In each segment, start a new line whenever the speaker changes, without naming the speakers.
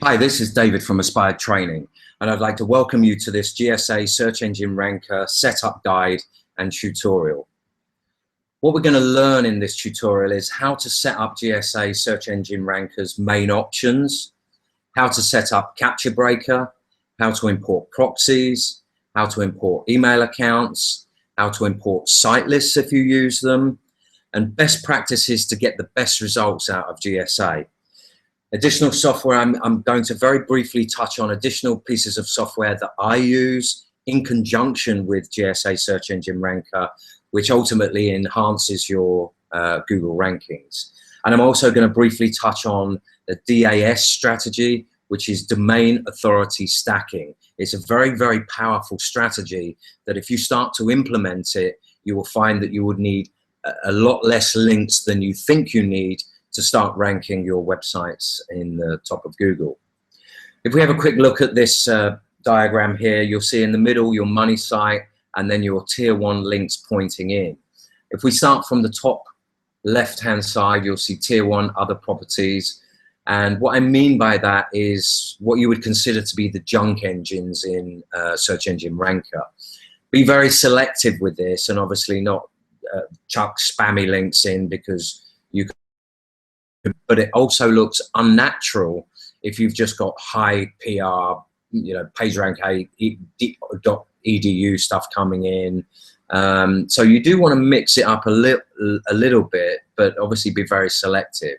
Hi, this is David from Aspired Training, and I'd like to welcome you to this GSA Search Engine Ranker Setup Guide and Tutorial. What we're going to learn in this tutorial is how to set up GSA Search Engine Ranker's main options, how to set up Capture Breaker, how to import proxies, how to import email accounts, how to import site lists if you use them, and best practices to get the best results out of GSA. Additional software, I'm going to very briefly touch on additional pieces of software that I use in conjunction with GSA Search Engine Ranker, which ultimately enhances your Google rankings. And I'm also going to briefly touch on the DAS strategy, which is domain authority stacking. It's a very, very powerful strategy that if you start to implement it, you will find that you would need a lot less links than you think you need to start ranking your websites in the top of Google. If we have a quick look at this diagram here, you'll see in the middle your money site and then your tier 1 links pointing in. If we start from the top left-hand side, you'll see tier 1 other properties. And what I mean by that is what you would consider to be the junk engines in Search Engine Ranker. Be very selective with this and obviously not chuck spammy links in, because you can, but it also looks unnatural if you've just got high PR, PageRank edu stuff coming in. So you do want to mix it up a little bit, but obviously be very selective.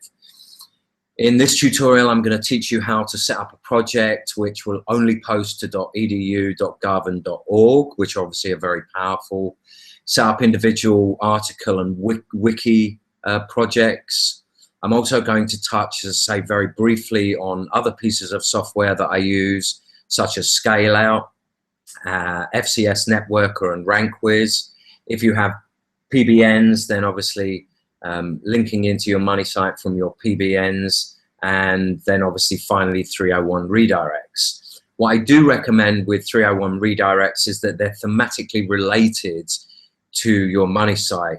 In this tutorial, I'm going to teach you how to set up a project which will only post to .edu, .gov, and .org, which obviously are very powerful. Set up individual article and wiki projects. I'm also going to touch, as I say, very briefly on other pieces of software that I use, such as Scale-Out, FCS Networker, and RankWiz. If you have PBNs, then obviously linking into your money site from your PBNs, and then obviously finally 301 redirects. What I do recommend with 301 redirects is that they're thematically related to your money site.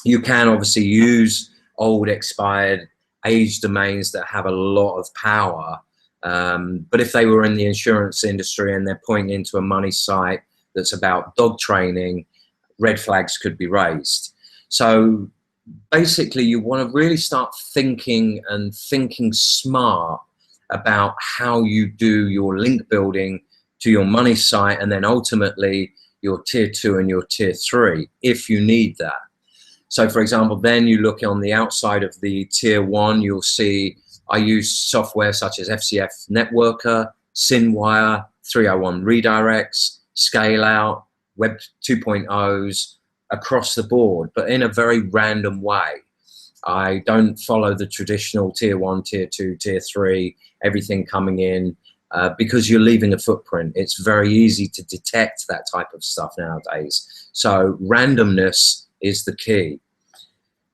You can obviously use old, expired, age domains that have a lot of power, but if they were in the insurance industry and they're pointing into a money site that's about dog training, red flags could be raised. So basically you want to really start thinking smart about how you do your link building to your money site, and then ultimately your tier 2 and your tier 3 if you need that. So for example, then you look on the outside of the tier 1, you'll see I use software such as FCF Networker, Sinwire, 301 redirects, Scale-Out, Web 2.0s across the board, but in a very random way. I don't follow the traditional tier 1, tier 2, tier 3, everything coming in, because you're leaving a footprint. It's very easy to detect that type of stuff nowadays. So randomness is the key.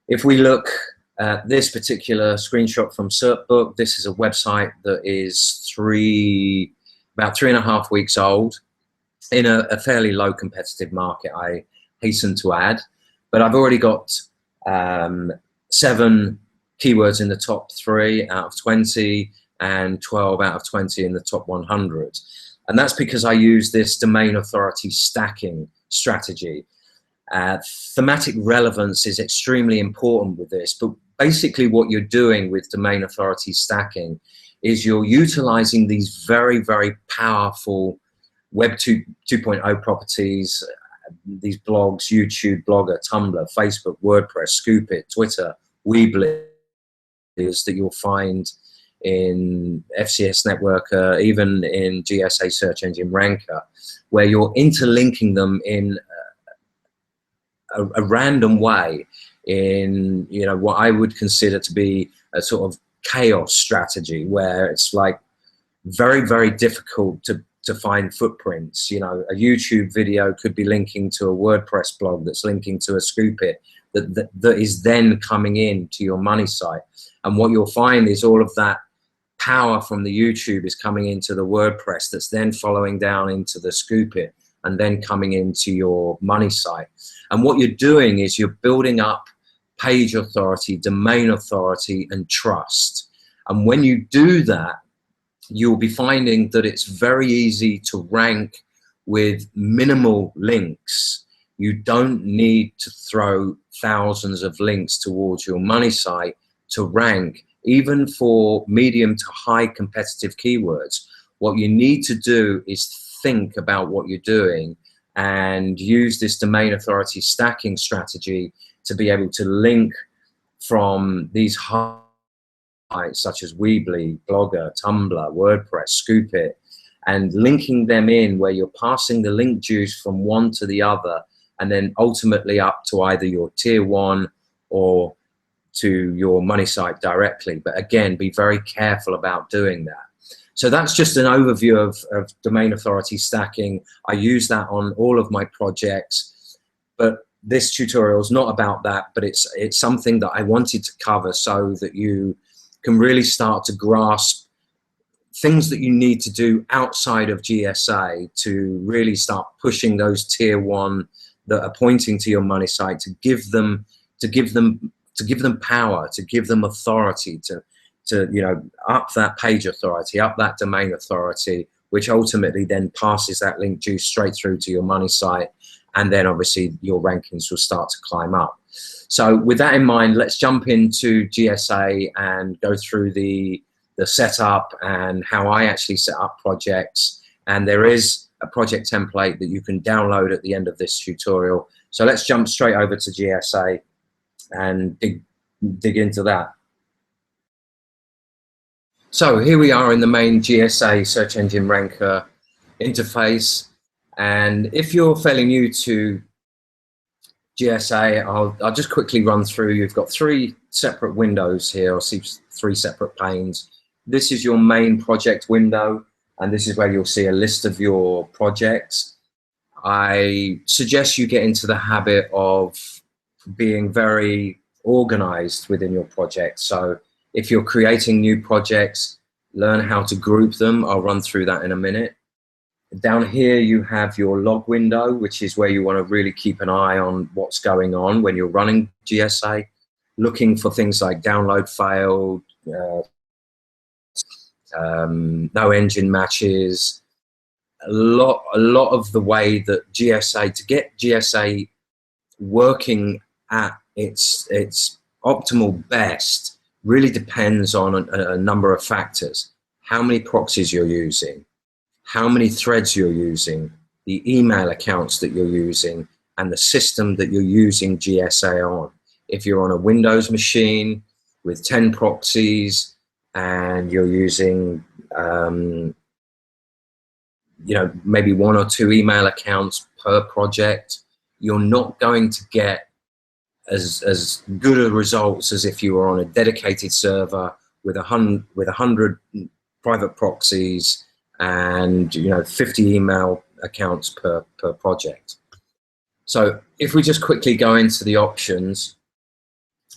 If we look at this particular screenshot from CertBook, this is a website that is about 3.5 weeks old in a fairly low competitive market, I hasten to add. But I've already got 7 keywords in the top 3 out of 20 and 12 out of 20 in the top 100. And that's because I use this domain authority stacking strategy. Thematic relevance is extremely important with this, but basically what you're doing with domain authority stacking is you're utilizing these very, very powerful Web 2.0 properties, these blogs, YouTube, Blogger, Tumblr, Facebook, WordPress, Scoop.it, Twitter, Weebly, that you'll find in FCS Networker, even in GSA Search Engine Ranker, where you're interlinking them in a random way in what I would consider to be a sort of chaos strategy, where it's like very, very difficult to find footprints. A YouTube video could be linking to a WordPress blog that's linking to a Scoop.it that is then coming in to your money site. And what you'll find is all of that power from the YouTube is coming into the WordPress, that's then following down into the Scoop.it and then coming into your money site. And what you're doing is you're building up page authority, domain authority, and trust. And when you do that, you'll be finding that it's very easy to rank with minimal links. You don't need to throw thousands of links towards your money site to rank, even for medium to high competitive keywords. What you need to do is think about what you're doing and use this domain authority stacking strategy to be able to link from these high sites such as Weebly, Blogger, Tumblr, WordPress, Scoop It, and linking them in where you're passing the link juice from one to the other, and then ultimately up to either your tier 1 or to your money site directly. But again, be very careful about doing that. So that's just an overview of domain authority stacking. I use that on all of my projects, but this tutorial is not about that, but it's something that I wanted to cover so that you can really start to grasp things that you need to do outside of GSA to really start pushing those tier 1 that are pointing to your money site, to give them power, to give them authority, to up that page authority, up that domain authority, which ultimately then passes that link juice straight through to your money site, and then obviously your rankings will start to climb up. So with that in mind, let's jump into GSA and go through the setup and how I actually set up projects. And there is a project template that you can download at the end of this tutorial. So let's jump straight over to GSA and dig into that. So here we are in the main GSA search engine ranker interface. And if you're fairly new to GSA, I'll just quickly run through. You've got 3 separate windows here, or 3 separate panes. This is your main project window, and this is where you'll see a list of your projects. I suggest you get into the habit of being very organized within your project. So if you're creating new projects, learn how to group them. I'll run through that in a minute. Down here you have your log window, which is where you want to really keep an eye on what's going on when you're running GSA, looking for things like download failed, no engine matches. A lot of the way that GSA, to get GSA working at its optimal best, really depends on a number of factors. How many proxies you're using, how many threads you're using, the email accounts that you're using, and the system that you're using GSA on. If you're on a Windows machine with 10 proxies and you're using maybe 1 or 2 email accounts per project, you're not going to get as good a results as if you were on a dedicated server with 100 private proxies and 50 email accounts per project. So if we just quickly go into the options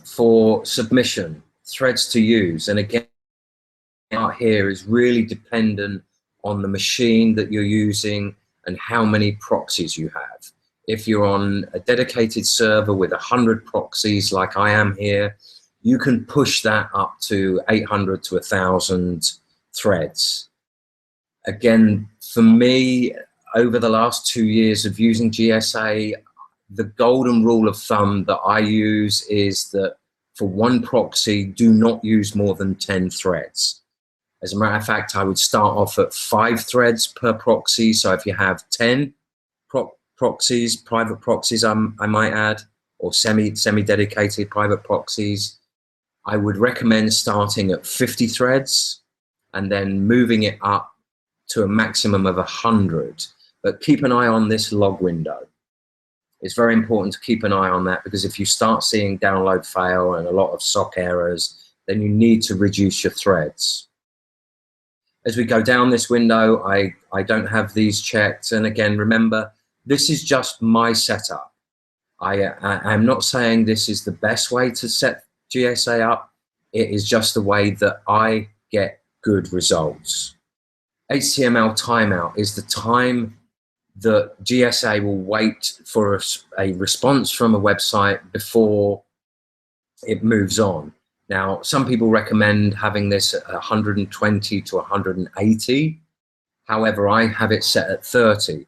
for submission, threads to use, and again out here is really dependent on the machine that you're using and how many proxies you have. If you're on a dedicated server with 100 proxies like I am here, you can push that up to 800 to 1,000 threads. Again, for me, over the last 2 years of using GSA, the golden rule of thumb that I use is that for one proxy, do not use more than 10 threads. As a matter of fact, I would start off at 5 threads per proxy. So if you have 10 proxies, private proxies, I might add, or semi-dedicated private proxies, I would recommend starting at 50 threads and then moving it up to a maximum of 100. But keep an eye on this log window. It's very important to keep an eye on that, because if you start seeing download fail and a lot of SOC errors, then you need to reduce your threads. As we go down this window, I don't have these checked. And again, remember, this is just my setup. I'm not saying this is the best way to set GSA up. It is just the way that I get good results. HTML timeout is the time that GSA will wait for a response from a website before it moves on. Now, some people recommend having this at 120 to 180. However, I have it set at 30.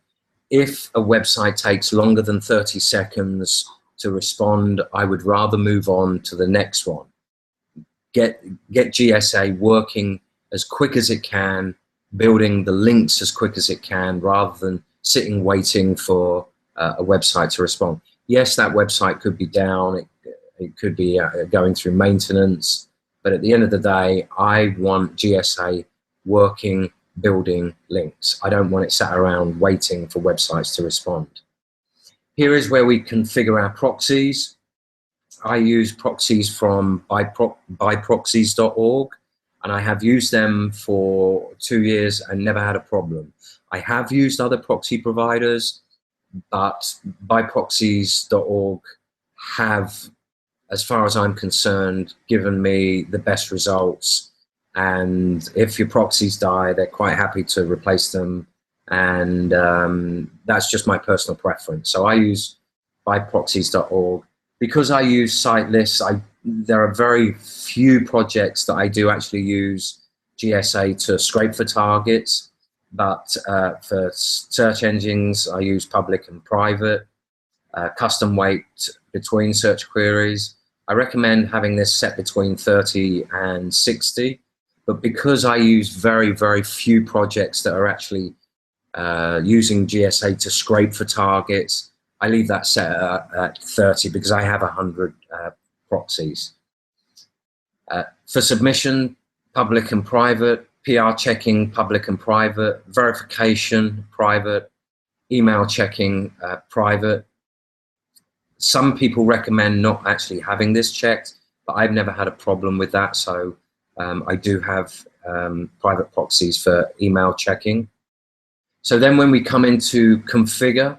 If a website takes longer than 30 seconds to respond, I would rather move on to the next one. Get GSA working as quick as it can, building the links as quick as it can, rather than sitting waiting for a website to respond. Yes, that website could be down, it could be going through maintenance, but at the end of the day, I want GSA working, building links. I don't want it sat around waiting for websites to respond. Here is where we configure our proxies. I use proxies from byproxies.org, and I have used them for 2 years and never had a problem. I have used other proxy providers, but byproxies.org have, as far as I'm concerned, given me the best results. And if your proxies die, they're quite happy to replace them. And that's just my personal preference. So I use byproxies.org. Because I use site lists, there are very few projects that I do actually use GSA to scrape for targets. But for search engines, I use public and private, custom weight between search queries. I recommend having this set between 30 and 60. But because I use very, very few projects that are actually using GSA to scrape for targets, I leave that set at 30 because I have 100 proxies. For submission, public and private, PR checking, public and private, verification, private, email checking, private. Some people recommend not actually having this checked, but I've never had a problem with that. So I do have private proxies for email checking. So then when we come into configure,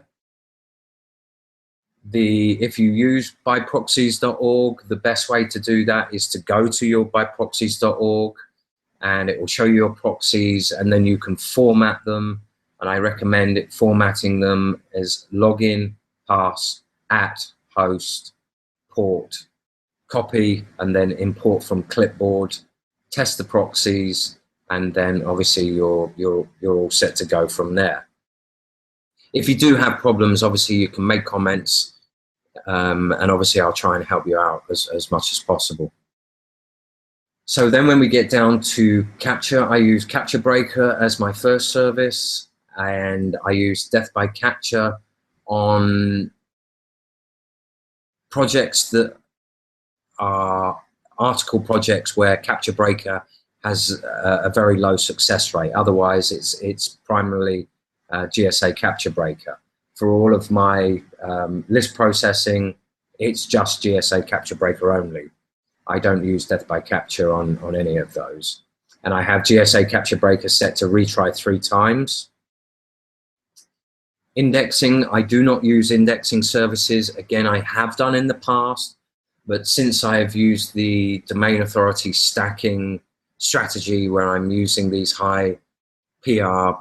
if you use byproxies.org, the best way to do that is to go to your byproxies.org, and it will show you your proxies, and then you can format them. And I recommend formatting them as login, pass, @host, port, copy, and then import from clipboard, test the proxies, and then obviously you're all set to go from there. If you do have problems, obviously you can make comments, and obviously I'll try and help you out as much as possible. So then when we get down to capture, I use Capture Breaker as my first service, and I use Death by Capture on projects that are article projects where Capture Breaker has a very low success rate. Otherwise, it's primarily GSA Capture Breaker. For all of my list processing, it's just GSA Capture Breaker only. I don't use Death by Capture on any of those. And I have GSA Capture Breaker set to retry 3 times. Indexing, I do not use indexing services. Again, I have done in the past, but since I have used the domain authority stacking strategy where I'm using these high PR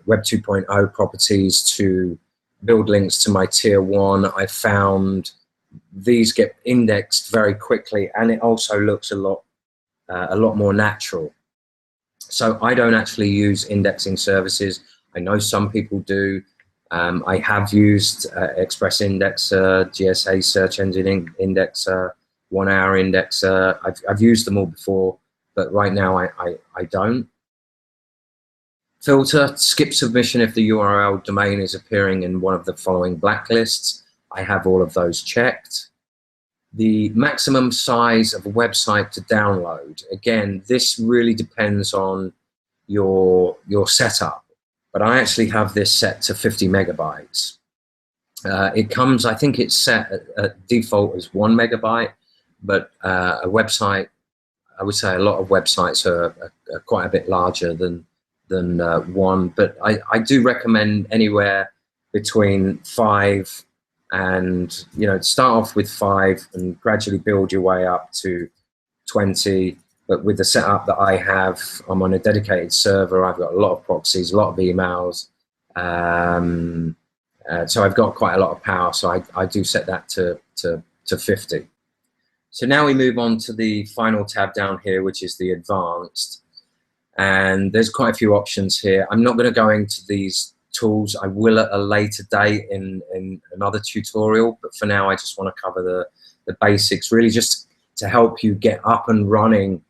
Web 2.0 properties to build links to my tier 1, I found these get indexed very quickly, and it also looks a lot more natural. So I don't actually use indexing services. I know some people do. I have used Express Indexer, GSA Search Engine Indexer, 1 Hour Indexer. I've used them all before, but right now I don't. Filter, skip submission if the URL domain is appearing in one of the following blacklists. I have all of those checked. The maximum size of a website to download. Again, this really depends on your setup, but I actually have this set to 50 megabytes. It comes, I think it's set at default as 1 megabyte, but a website, I would say a lot of websites are quite a bit larger than 1, but I do recommend anywhere between 5 and, you know, start off with 5 and gradually build your way up to 20. But with the setup that I have, I'm on a dedicated server. I've got a lot of proxies, a lot of emails. So I've got quite a lot of power. So I do set that to 50. So now we move on to the final tab down here, which is the advanced. And there's quite a few options here. I'm not going to go into these tools. I will at a later date in another tutorial, but for now I just want to cover the basics, really just to help you get up and running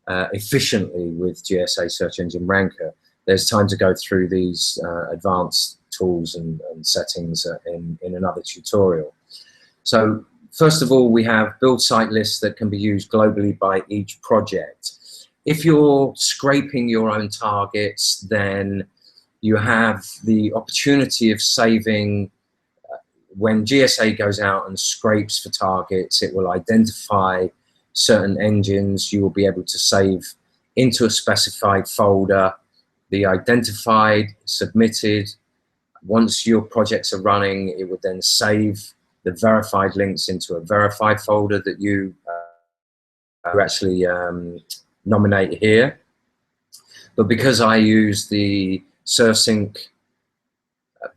efficiently with GSA Search Engine Ranker. There's time to go through these advanced tools and settings in another tutorial. So first of all, we have build site lists that can be used globally by each project. If you're scraping your own targets, then you have the opportunity of saving. When GSA goes out and scrapes for targets, it will identify certain engines. You will be able to save into a specified folder the identified, submitted. Once your projects are running, it would then save the verified links into a verified folder that you actually nominate here. But because I use the SurSync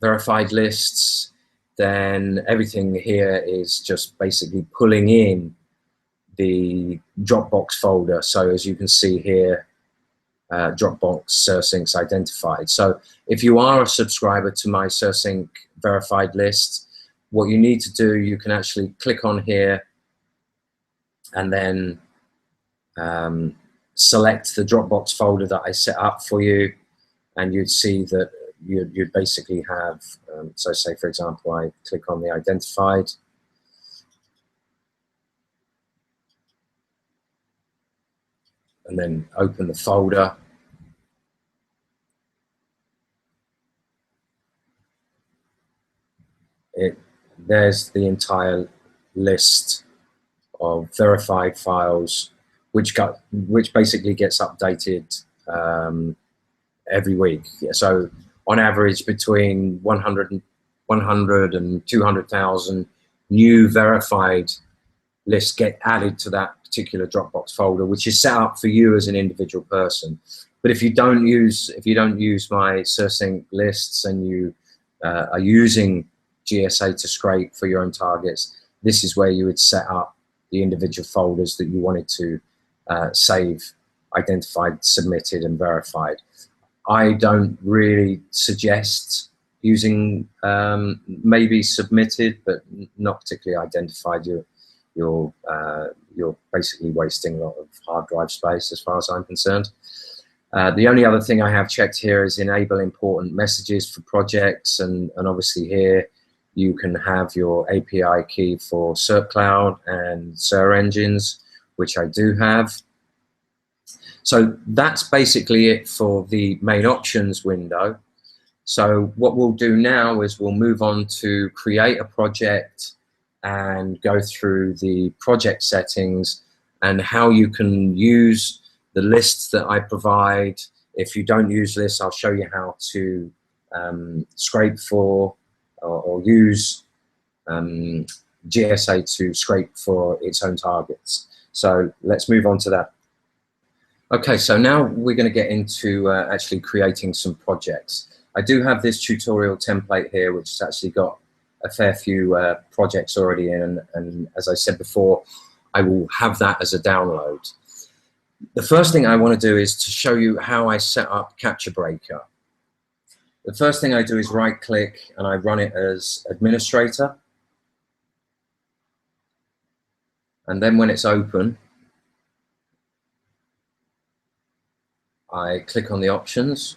verified lists, then everything here is just basically pulling in the Dropbox folder. So as you can see here, Dropbox SurSync's identified. So if you are a subscriber to my SurSync verified list, what you need to do, you can actually click on here and then select the Dropbox folder that I set up for you, and you'd see that you'd basically have, so say for example, I click on the identified, and then open the folder. There's the entire list of verified files, which basically gets updated every week. So on average, between 100 and 200,000 new verified lists get added to that particular Dropbox folder, which is set up for you as an individual person. But if you don't use my SurSync lists and you are using GSA to scrape for your own targets, this is where you would set up the individual folders that you wanted to save, identified, submitted, and verified. I don't really suggest using maybe submitted, but not particularly identified. You're basically wasting a lot of hard drive space as far as I'm concerned. The only other thing I have checked here is enable important messages for projects, and obviously here you can have your API key for SERPcloud and SerEngines, which I do have. So that's basically it for the main options window. So what we'll do now is we'll move on to create a project and go through the project settings and how you can use the lists that I provide. If you don't use lists, I'll show you how to scrape for or use GSA to scrape for its own targets. So let's move on to that. Okay, so now we're going to get into actually creating some projects. I do have this tutorial template here, which has actually got a fair few projects already in, and as I said before, I will have that as a download. The first thing I want to do is to show you how I set up Capture Breaker. The first thing I do is right click and I run it as administrator. And then when it's open, I click on the options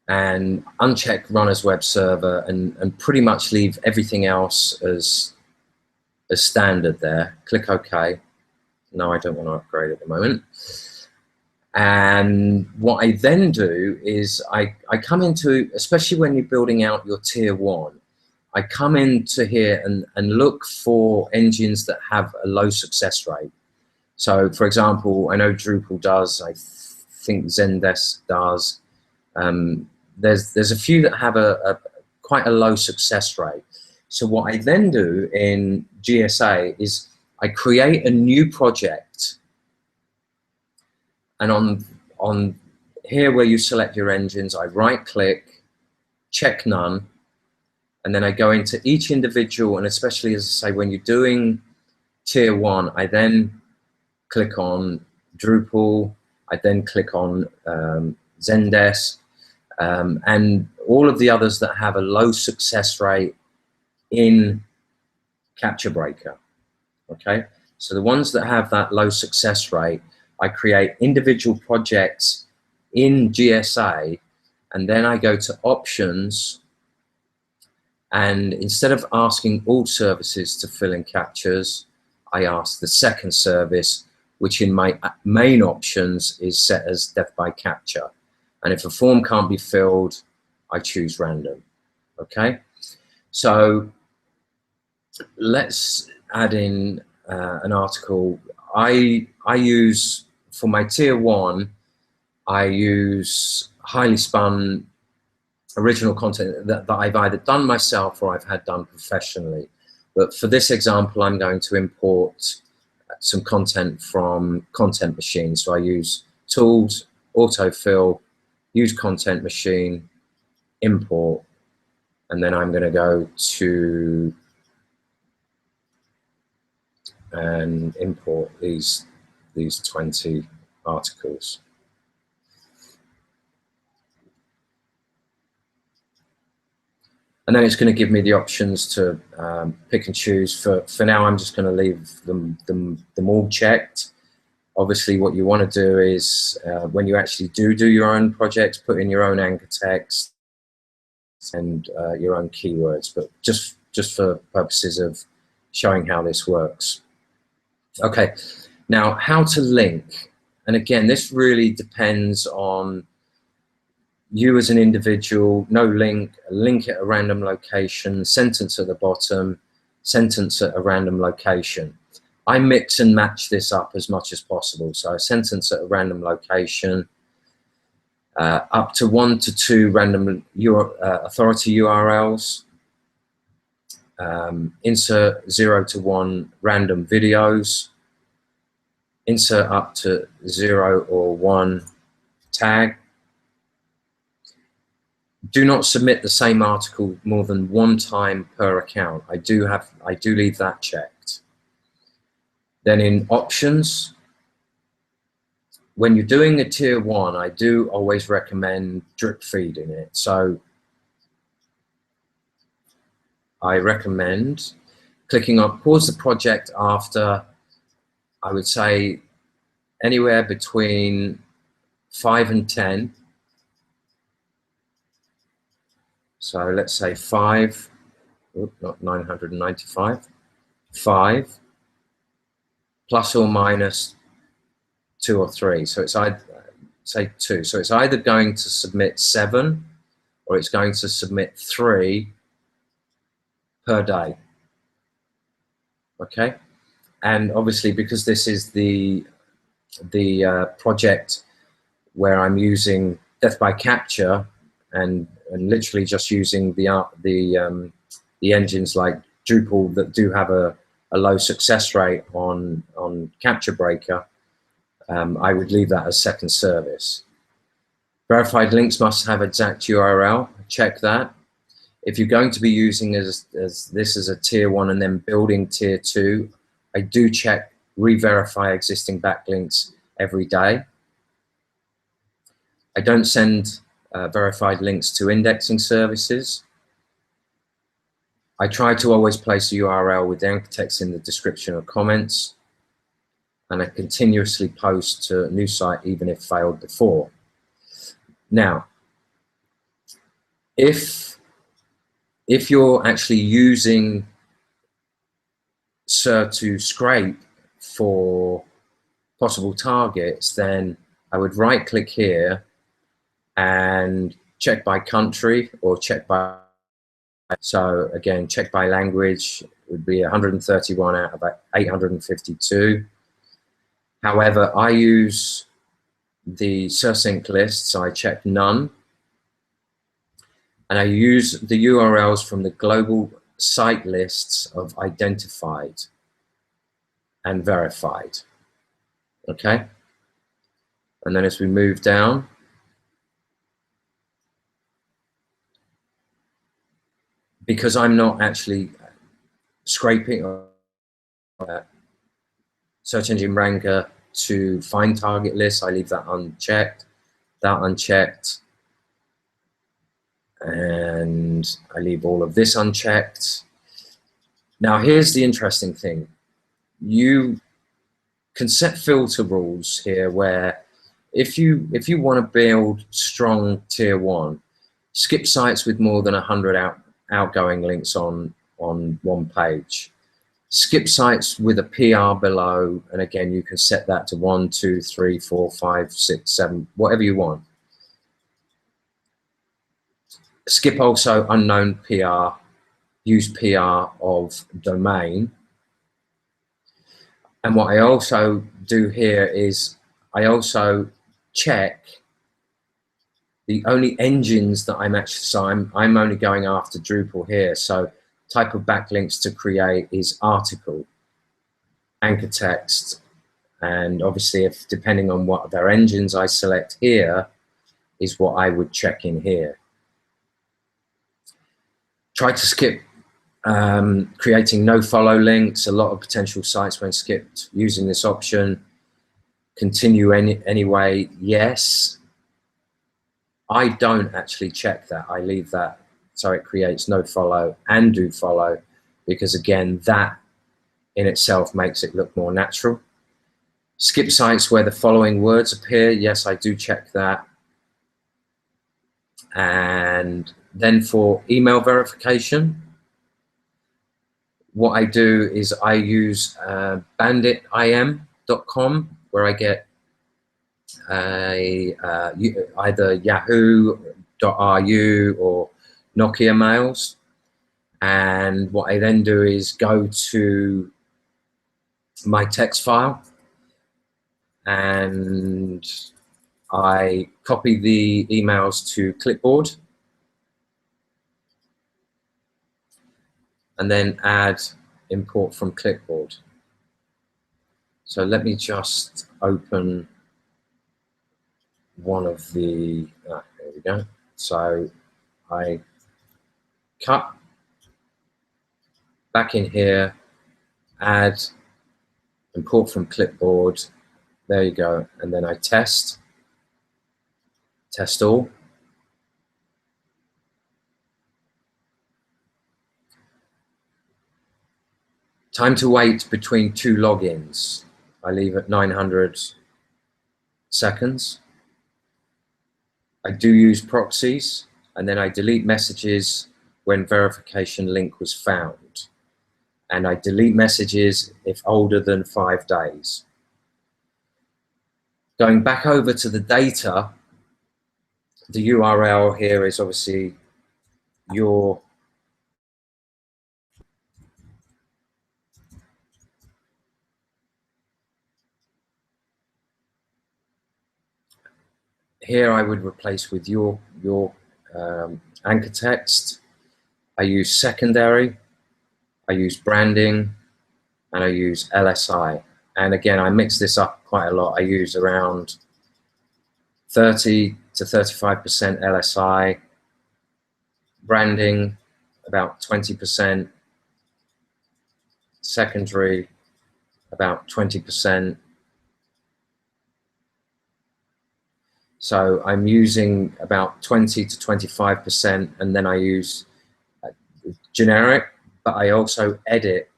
and uncheck Run as Web Server and pretty much leave everything else as standard there. Click OK. No, I don't want to upgrade at the moment. And what I then do is I come into, especially when you're building out your tier 1, I come into here and look for engines that have a low success rate. So for example, I know Drupal does, I think Zendesk does. There's a few that have quite a low success rate. So what I then do in GSA is I create a new project, and on here where you select your engines, I right click, check none, And then I go into each individual, and especially, as I say, when you're doing tier 1, I then click on Drupal, I then click on Zendesk, and all of the others that have a low success rate in Capture Breaker. Okay, so the ones that have that low success rate, I create individual projects in GSA, and then I go to options, and instead of asking all services to fill in captures, I ask the second service, which in my main options is set as death by capture. And if a form can't be filled, I choose random. Okay, so let's add in an article. I use, for my tier 1, I use highly spun original content that I've either done myself or I've had done professionally. But for this example, I'm going to import some content from Content Machine. So I use tools, autofill, use Content Machine, import, and then I'm going to go to and import these 20 articles. And then it's going to give me the options to pick and choose. For now, I'm just going to leave them all checked. Obviously, what you want to do is when you actually do your own projects, put in your own anchor text and your own keywords, but just for purposes of showing how this works. Okay, now how to link. And again, this really depends on you as an individual. No link, a link at a random location, sentence at the bottom, sentence at a random location. I mix and match this up as much as possible. So a sentence at a random location, up to 1 to 2 random authority URLs, insert 0 to 1 random videos, insert up to 0 or 1 tag. Do not submit the same article more than 1 time per account. I do leave that checked. Then in options, when you're doing a tier 1, I do always recommend drip feeding it. So I recommend clicking on pause the project after, I would say, anywhere between 5 and 10. So let's say 5, not 995, 5 plus or minus 2 or 3. So it's either, say 2. So it's either going to submit 7 or it's going to submit 3 per day. Okay, and obviously because this is the project where I'm using death by capture and literally just using the engines like Drupal that do have a low success rate on Capture Breaker, I would leave that as second service. Verified links must have exact URL. Check that. If you're going to be using this as a tier 1 and then building tier 2, I do check re-verify existing backlinks every day. I don't send verified links to indexing services. I try to always place a URL with the anchor text in the description or comments, and I continuously post to a new site even if failed before. Now, if you're actually using SER to scrape for possible targets, then I would right click here and check by country or check by, so again, check by language would be 131 out of 852. However, I use the SERSync list, so I check none. And I use the URLs from the global site lists of identified and verified. Okay? And then as we move down, because I'm not actually scraping or search engine ranker to find target lists, I leave that unchecked, and I leave all of this unchecked. Now here's the interesting thing. You can set filter rules here where if you want to build strong tier 1, skip sites with more than 100 outgoing links on one page. Skip sites with a PR below, and again you can set that to 1, 2, 3, 4, 5, 6, 7, whatever you want. Skip also unknown PR, use PR of domain. And what I also do here is I also check the only engines that I'm actually, so I'm only going after Drupal here. So type of backlinks to create is article, anchor text, and obviously if depending on what their engines I select here is what I would check in here. Try to skip creating no follow links. A lot of potential sites when skipped using this option. Continue anyway, yes. I don't actually check that. I leave that so it creates no follow and do follow, because again, that in itself makes it look more natural. Skip sites where the following words appear. Yes, I do check that. And then for email verification, what I do is I use banditim.com, where I get either yahoo.ru or Nokia mails. And what I then do is go to my text file and I copy the emails to clipboard and then add import from clipboard. So let me just open one of the, there we go. So I cut back in here, add, import from clipboard, there you go, and then I test all. Time to wait between 2 logins. I leave at 900 seconds. I do use proxies, and then I delete messages when verification link was found. And I delete messages if older than 5 days. Going back over to the data, the URL here is obviously your here I would replace with your anchor text. I use secondary, I use branding, and I use LSI. And again, I mix this up quite a lot. I use around 30 to 35% LSI, branding about 20%, secondary about 20%. So I'm using about 20 to 25%, and then I use generic, but I also edit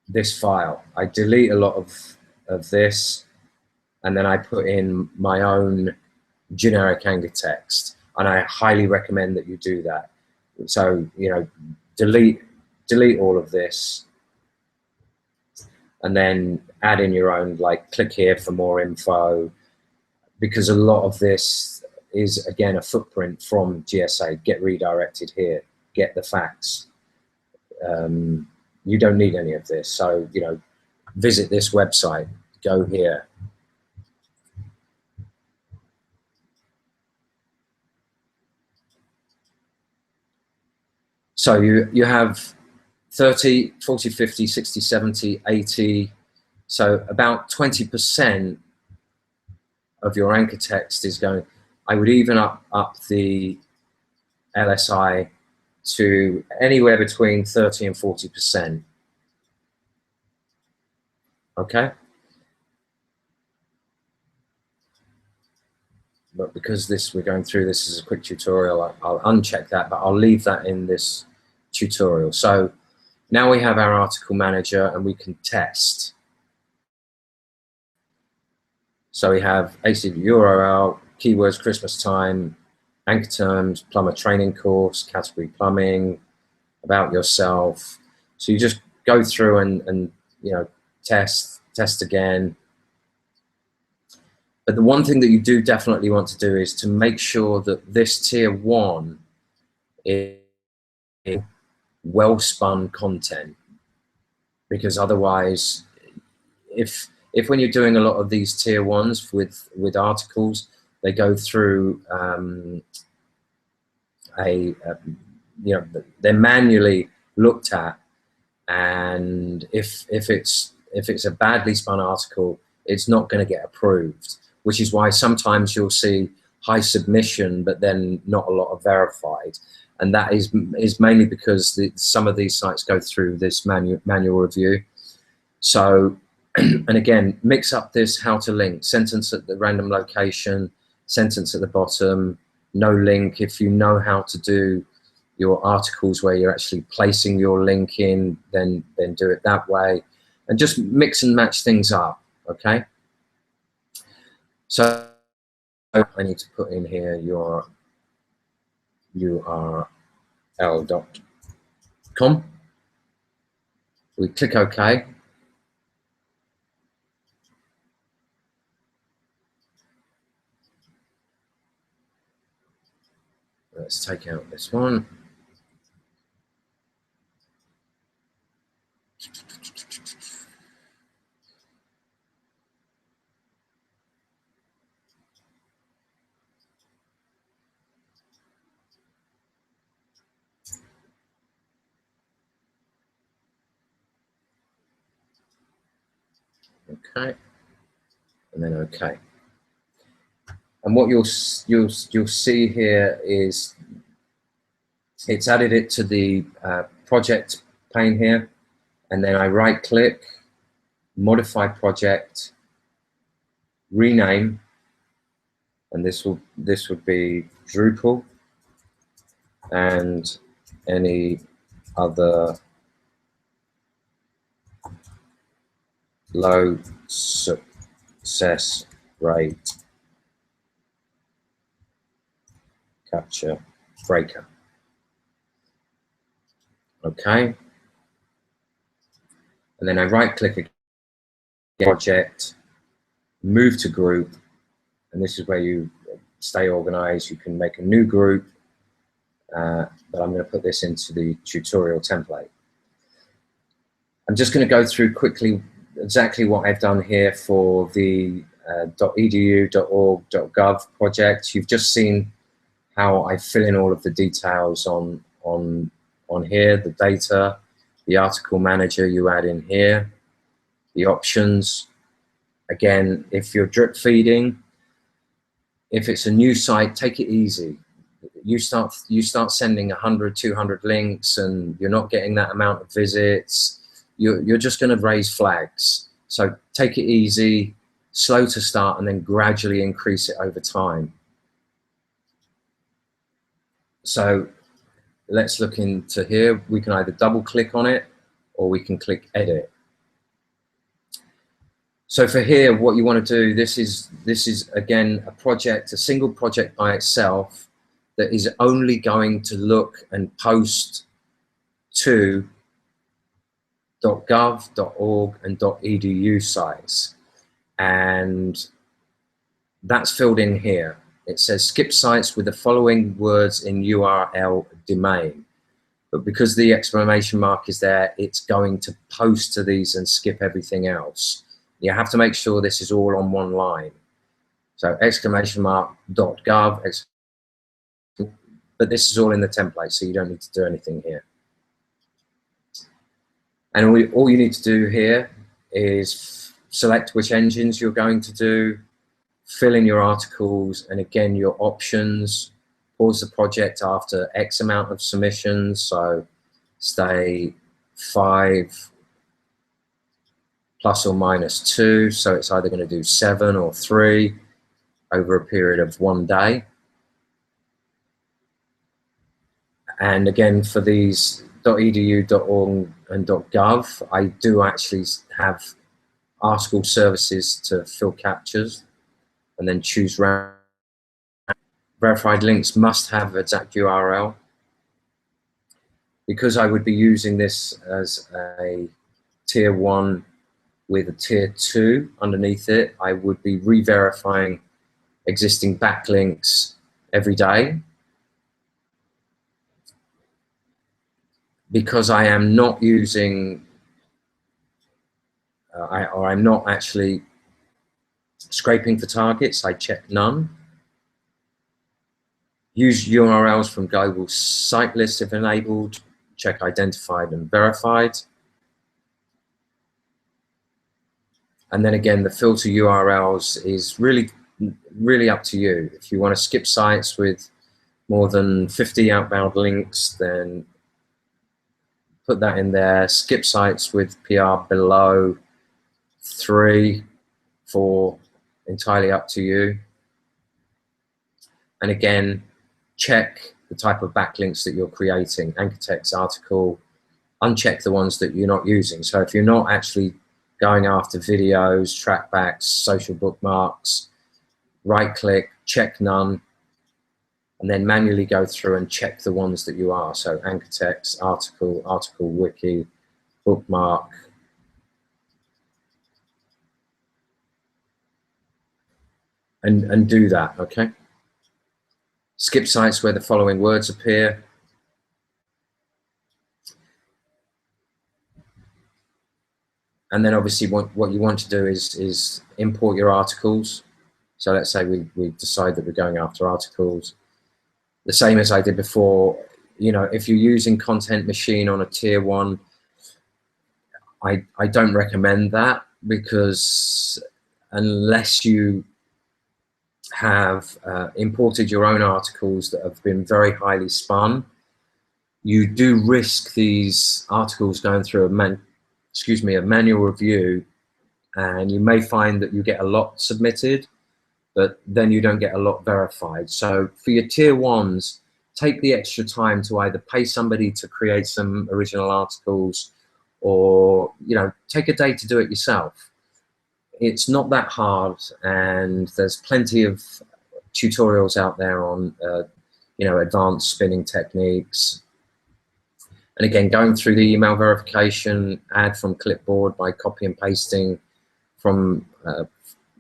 this file. I delete a lot of this, and then I put in my own generic anchor text, and I highly recommend that you do that. So, you know, delete all of this, and then add in your own, like click here for more info, because a lot of this is, again, a footprint from GSA. Get redirected here, get the facts. You don't need any of this. So, you know, visit this website, go here. So you have 30, 40, 50, 60, 70, 80. So about 20% of your anchor text is going. I would even up the LSI to anywhere between 30 and 40%. Okay? But because we're going through this as a quick tutorial, I'll uncheck that, but I'll leave that in this tutorial. So now we have our article manager and we can test. So we have HTTP URL, keywords, Christmas time, anchor terms, plumber training course, category plumbing, about yourself. So you just go through and test again. But the one thing that you do definitely want to do is to make sure that this tier 1 is well-spun content, because otherwise, if when you're doing a lot of these tier 1s with articles, they go through they're manually looked at, and if it's a badly spun article, it's not going to get approved, which is why sometimes you'll see high submission but then not a lot of verified, and that is mainly because some of these sites go through this manual review. So and again, mix up this how to link, sentence at the random location, sentence at the bottom, no link. If you know how to do your articles where you're actually placing your link in, then do it that way, and just mix and match things up. Okay, so I need to put in here your url.com. We click OK. Let's take out this one. Okay, and then OK. And what you'll see here is it's added it to the project pane here, and then I right-click, modify project, rename, and this would be Drupal and any other low success rate capture breaker. Okay, and then I right-click again, project, move to group, and this is where you stay organized. You can make a new group, but I'm going to put this into the tutorial template. I'm just going to go through quickly exactly what I've done here for the .edu.org.gov project. You've just seen how I fill in all of the details on here, the data, the article manager you add in here, the options. Again, if you're drip feeding, if it's a new site, take it easy. You start sending 100, 200 links and you're not getting that amount of visits, you're just going to raise flags. So take it easy, slow to start, and then gradually increase it over time. So let's look into here. We can either double click on it or we can click edit. So for here, what you want to do, this is again a project, a single project by itself that is only going to look and post to .gov, .org, and .edu sites, and that's filled in here. It says skip sites with the following words in URL domain, but because the exclamation mark is there, it's going to post to these and skip everything else. You have to make sure this is all on one line. So exclamation mark .gov, but this is all in the template, so you don't need to do anything here. And all you need to do here is select which engines you're going to do, fill in your articles, and again, your options. pause the project after X amount of submissions. So stay 5 plus or minus 2. So it's either going to do 7 or 3 over a period of 1 day. And again, for these .edu, .org, and .gov, I do actually have article services to fill captures and then choose round. Verified links must have exact URL. Because I would be using this as a tier 1 with a tier 2 underneath it, I would be re-verifying existing backlinks every day. Because I am not using, I'm not actually scraping for targets, I check none. Use URLs from global site lists if enabled, check identified and verified. And then again, the filter URLs is really up to you. If you want to skip sites with more than 50 outbound links, then put that in there. Skip sites with PR below 3, 4, entirely up to you. And again, check the type of backlinks that you're creating, anchor text, article, uncheck the ones that you're not using. So if you're not actually going after videos, trackbacks, social bookmarks, right click, check none, and then manually go through and check the ones that you are. So anchor text, article, wiki, bookmark. And do that, okay? Skip sites where the following words appear. And then obviously what you want to do is import your articles. So let's say we decide that we're going after articles. The same as I did before, you know, if you're using Content Machine on a tier 1, I don't recommend that, because unless you have imported your own articles that have been very highly spun, you do risk these articles going through a manual review, and you may find that you get a lot submitted, but then you don't get a lot verified. So for your tier 1s, take the extra time to either pay somebody to create some original articles, or, you know, take a day to do it yourself. It's not that hard, and there's plenty of tutorials out there on, you know, advanced spinning techniques. And again, going through the email verification, add from clipboard by copy and pasting from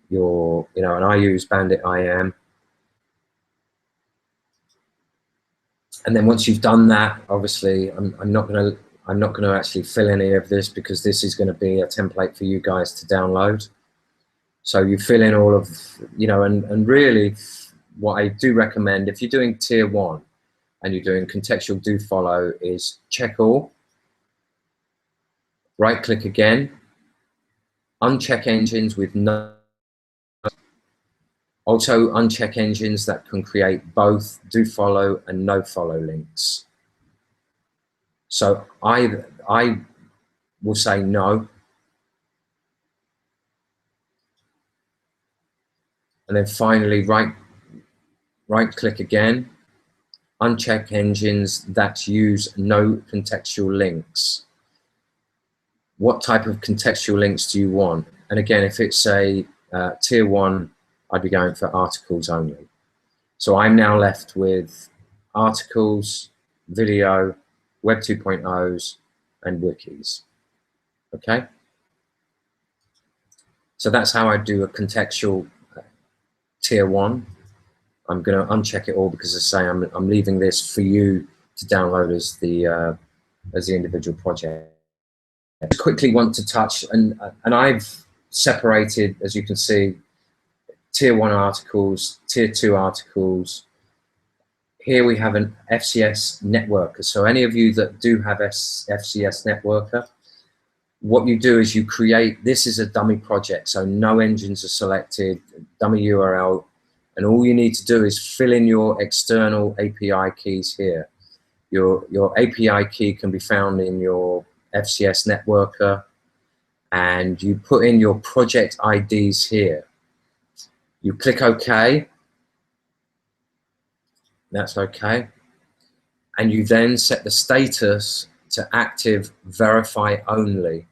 your, you know, and I use Bandit IM. And then once you've done that, obviously, I'm not going to actually fill any of this, because this is going to be a template for you guys to download. So you fill in all of, you know, and really what I do recommend, if you're doing tier 1 and you're doing contextual do follow, is check all, right click again, uncheck engines with no, also uncheck engines that can create both do follow and no follow links. So I will say no. And then finally, right click again, uncheck engines that use no contextual links. What type of contextual links do you want? And again, if it's a tier 1, I'd be going for articles only. So I'm now left with articles, video, Web 2.0s, and wikis. Okay? So that's how I do a contextual tier 1. I'm going to uncheck it all, because as I say, I'm leaving this for you to download as the individual project. I quickly want to touch, and I've separated, as you can see, tier 1 articles, tier 2 articles. Here we have an FCS networker. So any of you that do have FCS networker, what you do is you create, this is a dummy project, so no engines are selected, dummy URL. And all you need to do is fill in your external API keys here. Your API key can be found in your FCS networker, and you put in your project IDs here. You click OK. That's OK. And you then set the status to active verify only.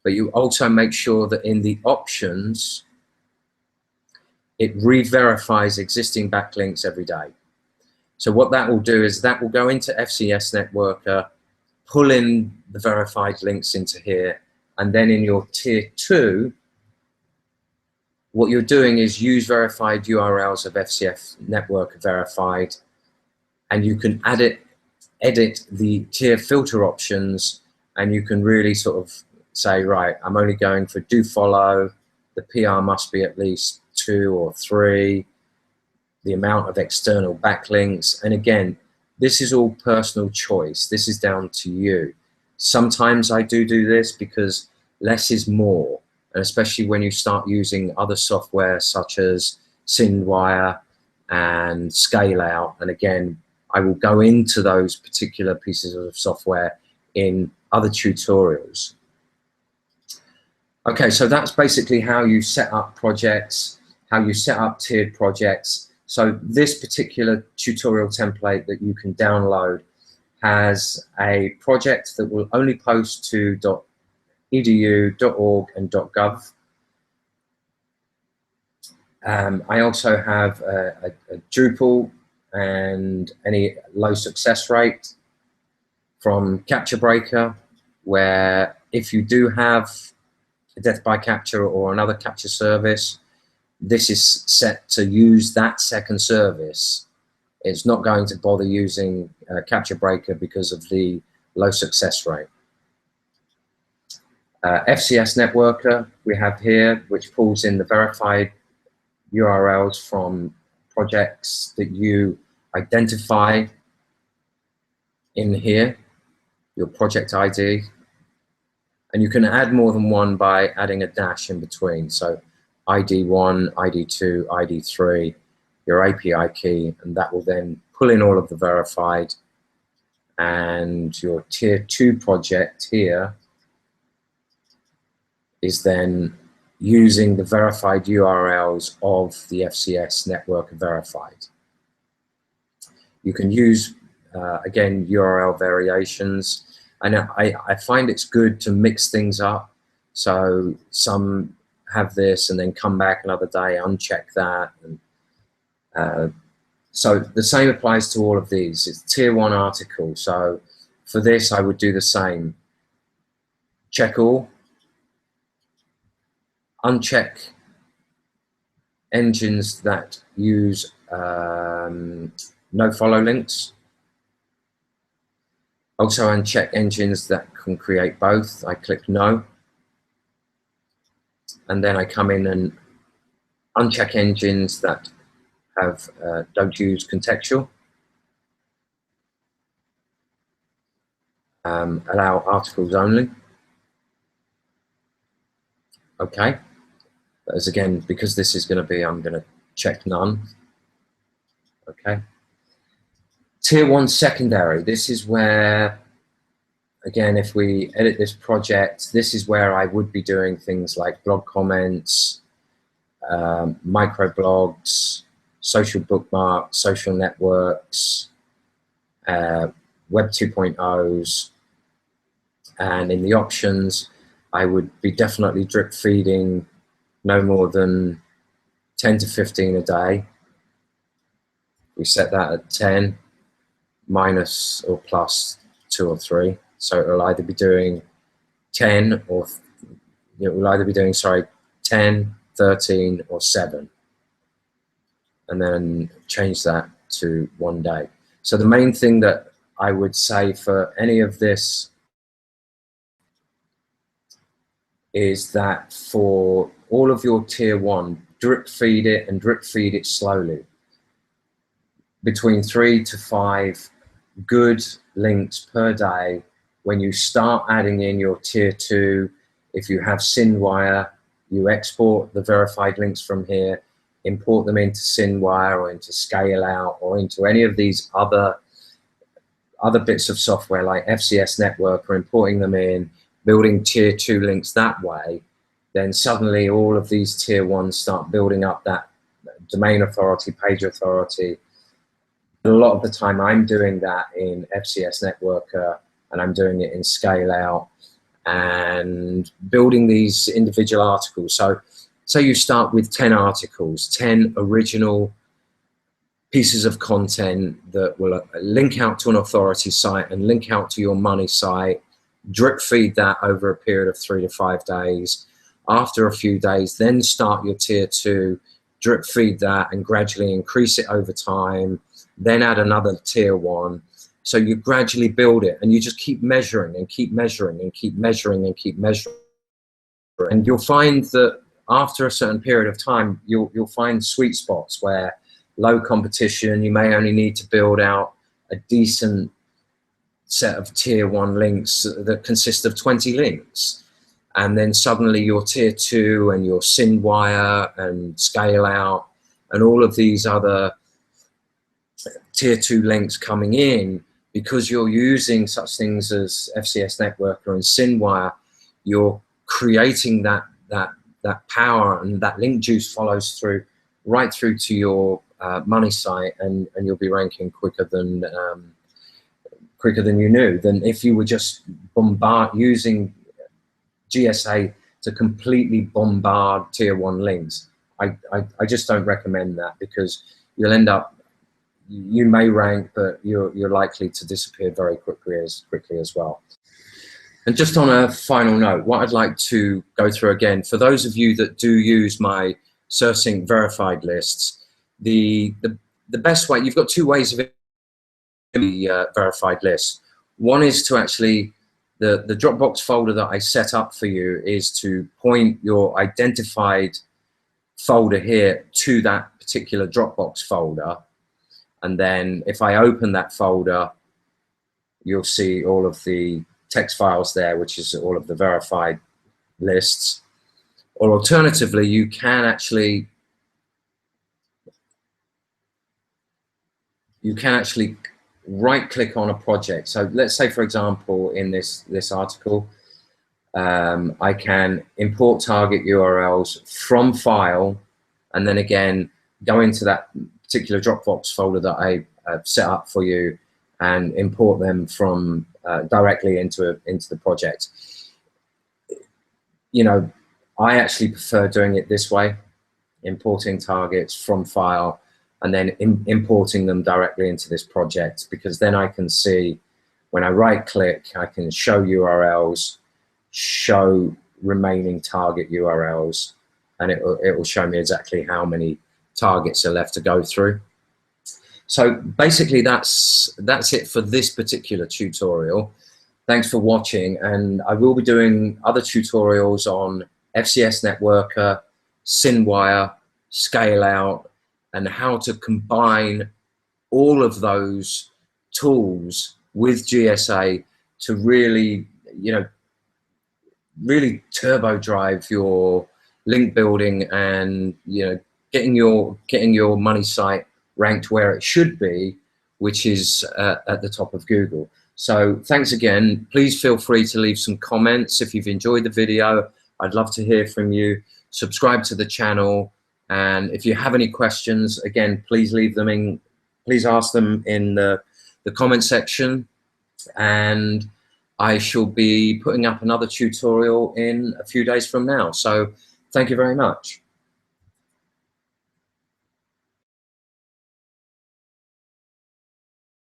But you also make sure that in the options, it re-verifies existing backlinks every day. So what that will do is that will go into FCS Networker, pull in the verified links into here, and then in your tier 2, what you're doing is use verified URLs of FCS Networker verified, and you can edit the tier filter options, and you can really sort of say, right, I'm only going for do follow, the PR must be at least 2 or 3, the amount of external backlinks. And again, this is all personal choice. This is down to you. Sometimes I do this because less is more, and especially when you start using other software such as SendWire and Scale Out. And again, I will go into those particular pieces of software in other tutorials. Okay, so that's basically how you set up projects, how you set up tiered projects. So this particular tutorial template that you can download has a project that will only post to .edu, .org, and .gov. I also have a Drupal and any low success rate from Capture Breaker, where if you do have a death by capture or another capture service, this is set to use that second service. It's not going to bother using Capture Breaker because of the low success rate. FCS Networker we have here, which pulls in the verified URLs from projects that you identify in here, your project ID. And you can add more than one by adding a dash in between. So ID1, ID2, ID3, your API key, and that will then pull in all of the verified. And your tier 2 project here is then using the verified URLs of the FCS network verified. You can use, again, URL variations. And I find it's good to mix things up. So some have this and then come back another day, uncheck that. And, so the same applies to all of these. It's tier 1 article. So for this, I would do the same. Check all. Uncheck engines that use no follow links. Also uncheck engines that can create both. I click no. And then I come in and uncheck engines that have don't use contextual. Allow articles only. Okay. As again, because this is going to be, I'm going to check none. Okay. Tier 1 secondary. This is where, again, if we edit this project, this is where I would be doing things like blog comments, microblogs, social bookmarks, social networks, Web 2.0s, and in the options, I would be definitely drip feeding no more than 10 to 15 a day. We set that at 10, minus or plus 2 or 3. So it will either be doing 10 or it will either be doing, sorry, 10, 13, or 7. And then change that to 1 day. So the main thing that I would say for any of this is that for all of your tier 1, drip feed it and drip feed it slowly. Between 3 to 5 good links per day. When you start adding in your tier 2, if you have SendWire, you export the verified links from here import them into SynWire or into Scale Out or into any of these other bits of software like FCS Network, or importing them in, building tier 2 links that way, then suddenly all of these tier 1s start building up that domain authority, page authority. A lot of the time I'm doing that in FCS Networker, and I'm doing it in Scale Out, and building these individual articles. So say you start with 10 articles, 10 original pieces of content that will link out to an authority site and link out to your money site, drip feed that over a period of 3 to 5 days. After a few days, then start your tier 2, drip feed that and gradually increase it over time, then add another tier 1. So you gradually build it, and you just keep measuring and keep measuring and keep measuring and keep measuring. And you'll find that after a certain period of time, you'll find sweet spots where low competition, you may only need to build out a decent set of tier 1 links that consist of 20 links. And then suddenly your tier 2 and your SynWire and Scale Out and all of these other tier 2 links coming in, because you're using such things as FCS Networker and SynWire, you're creating that power, and that link juice follows through right through to your money site, and you'll be ranking quicker than you knew, than if you were just using GSA to completely bombard tier 1 links. I just don't recommend that, because you'll end up, you may rank, but you're likely to disappear very quickly as well. And just on a final note, what I'd like to go through again, for those of you that do use my SERSync verified lists, the best way, you've got 2 ways of the verified list. One is to actually, the Dropbox folder that I set up for you is to point your identified folder here to that particular Dropbox folder. And then if I open that folder, you'll see all of the text files there, which is all of the verified lists. Or alternatively, you can actually right click on a project. So let's say, for example, in this article, I can import target URLs from file, and then again go into that particular Dropbox folder that I set up for you and import them from directly into the project. You know, I actually prefer doing it this way, importing targets from file and then importing them directly into this project, because then I can see, when I right click, I can show URLs, show remaining target URLs, and it will show me exactly how many targets are left to go through. So basically that's it for this particular tutorial. Thanks for watching, and I will be doing other tutorials on FCS Networker, SynWire, Scale Out, and how to combine all of those tools with GSA to really, really turbo drive your link building and, getting your money site ranked where it should be, which is at the top of Google. So thanks again. Please feel free to leave some comments if you've enjoyed the video. I'd love to hear from you. Subscribe to the channel, and if you have any questions, again, please ask them in the comment section, and I shall be putting up another tutorial in a few days from now. So thank you very much.